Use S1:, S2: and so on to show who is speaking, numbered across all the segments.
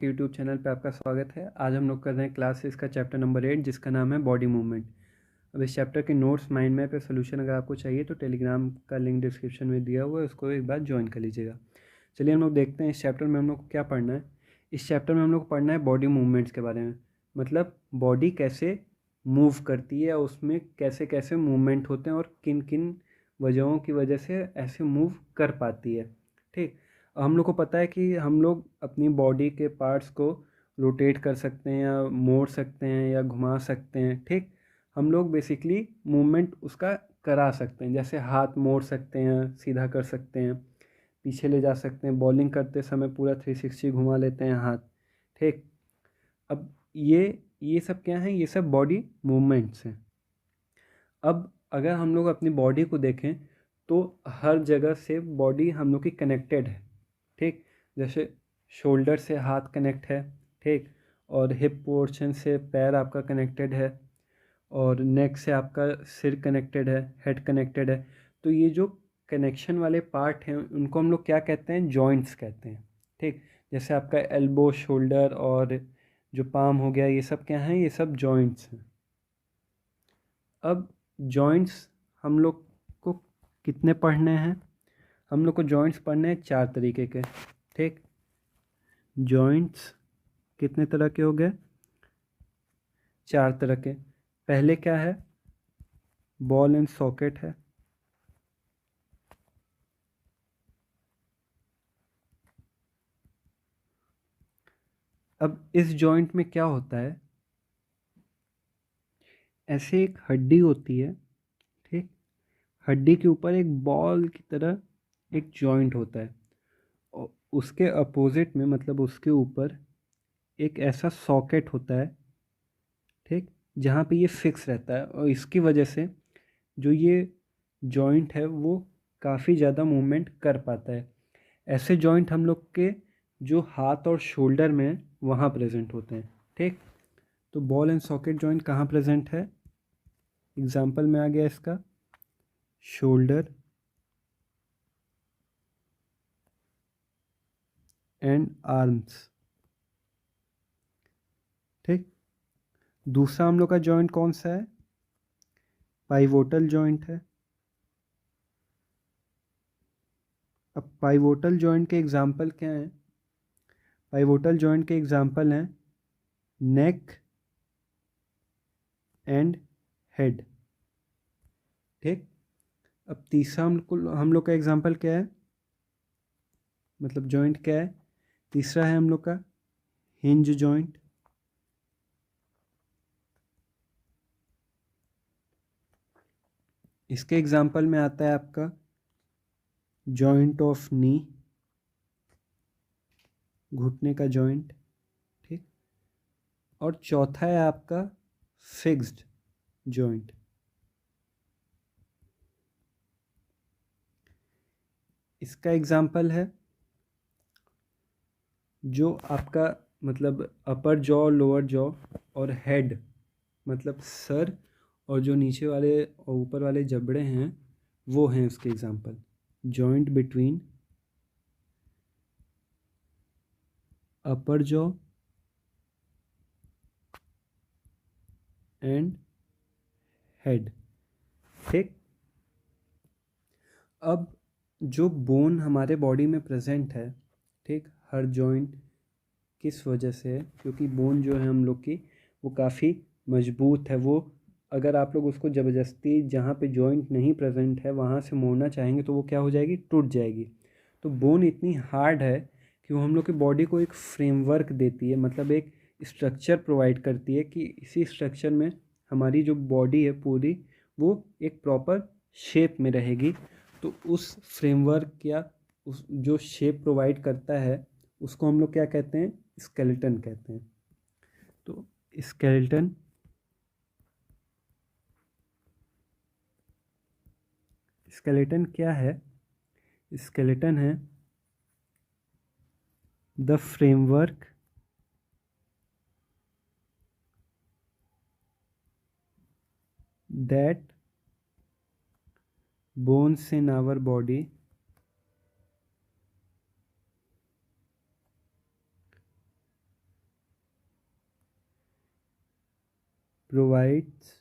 S1: YouTube channel पे आपका स्वागत है। आज हम लोग कर रहे हैं क्लास 6 का चैप्टर नंबर 8 जिसका नाम है बॉडी मूवमेंट। अब इस चैप्टर के नोट्स, माइंड मैप या सोल्यूशन अगर आपको चाहिए तो टेलीग्राम का लिंक डिस्क्रिप्शन में दिया हुआ है, उसको एक बार ज्वाइन कर लीजिएगा। चलिए हम लोग देखते हैं इस चैप्टर में हम लोग को क्या पढ़ना है। इस चैप्टर में हम लोग को पढ़ना है बॉडी मूवमेंट्स के बारे में, मतलब बॉडी कैसे मूव करती है, उसमें कैसे कैसे मूवमेंट होते हैं और किन किन वजहों की वजह से ऐसे मूव कर पाती है। ठीक, हम लोग को पता है कि हम लोग अपनी बॉडी के पार्ट्स को रोटेट कर सकते हैं या मोड़ सकते हैं या घुमा सकते हैं। ठीक, हम लोग बेसिकली मूवमेंट उसका करा सकते हैं, जैसे हाथ मोड़ सकते हैं, सीधा कर सकते हैं, पीछे ले जा सकते हैं, बॉलिंग करते समय पूरा 360 घुमा लेते हैं हाथ। ठीक, अब ये सब क्या है, ये सब बॉडी मूवमेंट्स हैं। अब अगर हम लोग अपनी बॉडी को देखें तो हर जगह से बॉडी हम लोग की कनेक्टेड है। ठीक, जैसे शोल्डर से हाथ कनेक्ट है, ठीक, और हिप पोर्शन से पैर आपका कनेक्टेड है, और नेक से आपका सिर कनेक्टेड है, हेड कनेक्टेड है। तो ये जो कनेक्शन वाले पार्ट हैं उनको हम लोग क्या कहते हैं, जॉइंट्स कहते हैं। ठीक, जैसे आपका एल्बो, शोल्डर और जो पाम हो गया, ये सब क्या हैं, ये सब जॉइंट्स हैं। अब जॉइंट्स हम लोग को कितने पढ़ने हैं, हम लोग को जॉइंट्स पढ़ने हैं 4 तरीके के। ठीक, जॉइंट्स कितने तरह के हो गए, 4 तरह के। पहले क्या है, बॉल एंड सॉकेट है। अब इस जॉइंट में क्या होता है, ऐसे एक हड्डी होती है। ठीक, हड्डी के ऊपर एक बॉल की तरह एक जॉइंट होता है, और उसके अपोजिट में, मतलब उसके ऊपर एक ऐसा सॉकेट होता है। ठीक, जहाँ पे ये फिक्स रहता है, और इसकी वजह से जो ये जॉइंट है वो काफ़ी ज़्यादा मूवमेंट कर पाता है। ऐसे जॉइंट हम लोग के जो हाथ और शोल्डर में वहाँ प्रेजेंट होते हैं। ठीक, तो बॉल एंड सॉकेट जॉइंट कहाँ प्रेजेंट है, एग्जाम्पल में आ गया इसका शोल्डर एंड आर्म्स। ठीक, दूसरा हम लोग का जॉइंट कौन सा है, पाइवोटल जॉइंट है। अब पाइवोटल जॉइंट के एग्जाम्पल क्या हैं, पाइवोटल जॉइंट के एग्जाम्पल हैं नेक एंड हेड। ठीक, अब तीसरा हम लोग का एग्जाम्पल क्या है, मतलब जॉइंट क्या है, तीसरा है हम लोग का हिंज जॉइंट। इसके एग्जाम्पल में आता है आपका जॉइंट ऑफ नी, घुटने का जॉइंट। ठीक, और चौथा है आपका फिक्स्ड जॉइंट। इसका एग्जाम्पल है जो आपका, मतलब अपर जॉ, लोअर जॉ और हेड, मतलब सर, और जो नीचे वाले और ऊपर वाले जबड़े हैं वो हैं उसके example. Joint between upper jaw and head. ठीक, अब जो बोन हमारे बॉडी में प्रेजेंट है, ठीक, हर जॉइंट किस वजह से है, क्योंकि बोन जो है हम लोग की वो काफ़ी मजबूत है। वो अगर आप लोग उसको ज़बरदस्ती जहाँ पे जॉइंट नहीं प्रेजेंट है वहाँ से मोड़ना चाहेंगे तो वो क्या हो जाएगी, टूट जाएगी। तो बोन इतनी हार्ड है कि वो हम लोग की बॉडी को एक फ्रेमवर्क देती है, मतलब एक स्ट्रक्चर प्रोवाइड करती है कि इसी स्ट्रक्चर में हमारी जो बॉडी है पूरी वो एक प्रॉपर शेप में रहेगी। तो उस फ्रेमवर्क या उस जो शेप प्रोवाइड करता है उसको हम लोग क्या कहते हैं, स्केलेटन कहते हैं। तो स्केलेटन स्केलेटन क्या है, स्केलेटन है the framework that bones in our body provides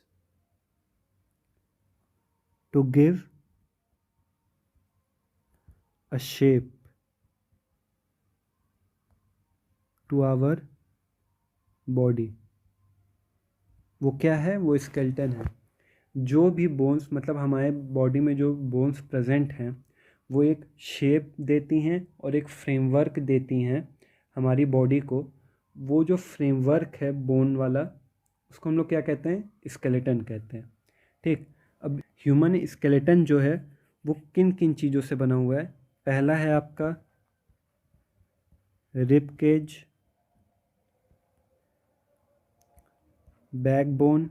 S1: to give a shape to our body। वो क्या है? वो स्केलेटन है। जो भी बोन्स मतलब हमारे बॉडी में जो बोन्स प्रेजेंट हैं वो एक शेप देती हैं और एक फ्रेमवर्क देती हैं हमारी बॉडी को। वो जो फ्रेमवर्क है बोन वाला उसको हम लोग क्या कहते हैं? स्केलेटन कहते हैं। ठीक, अब ह्यूमन स्केलेटन जो है वो किन किन चीज़ों से बना हुआ है? पहला है आपका rib cage, backbone,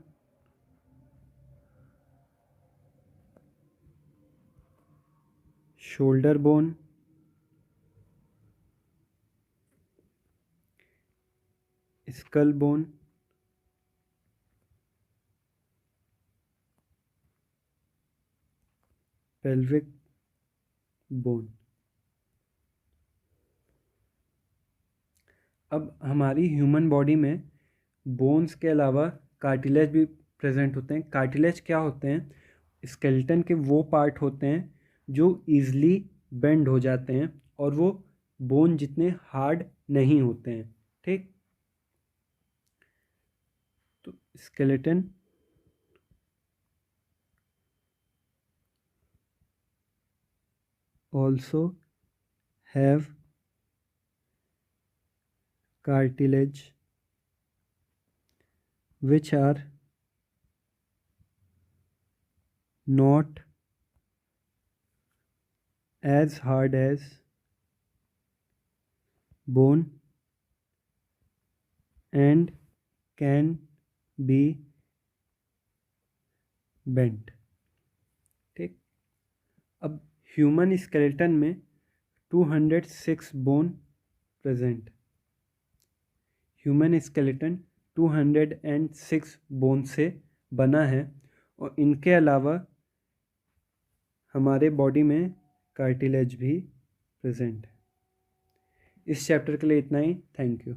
S1: shoulder bone, skull bone, pelvic bone. अब हमारी ह्यूमन बॉडी में बोन्स के अलावा कार्टिलेज भी प्रेजेंट होते हैं। कार्टिलेज क्या होते हैं? स्केलेटन के वो पार्ट होते हैं जो ईजली बेंड हो जाते हैं और वो बोन जितने हार्ड नहीं होते हैं। ठीक, तो skeleton also have cartilage which are not as hard as bone and can be bent। ठीक, अब ह्यूमन स्केलेटन में 206 bone present. Human skeleton 206 bone से बना है और इनके अलावा हमारे बॉडी में कार्टिलेज भी प्रेजेंट है। इस चैप्टर के लिए इतना ही। Thank you.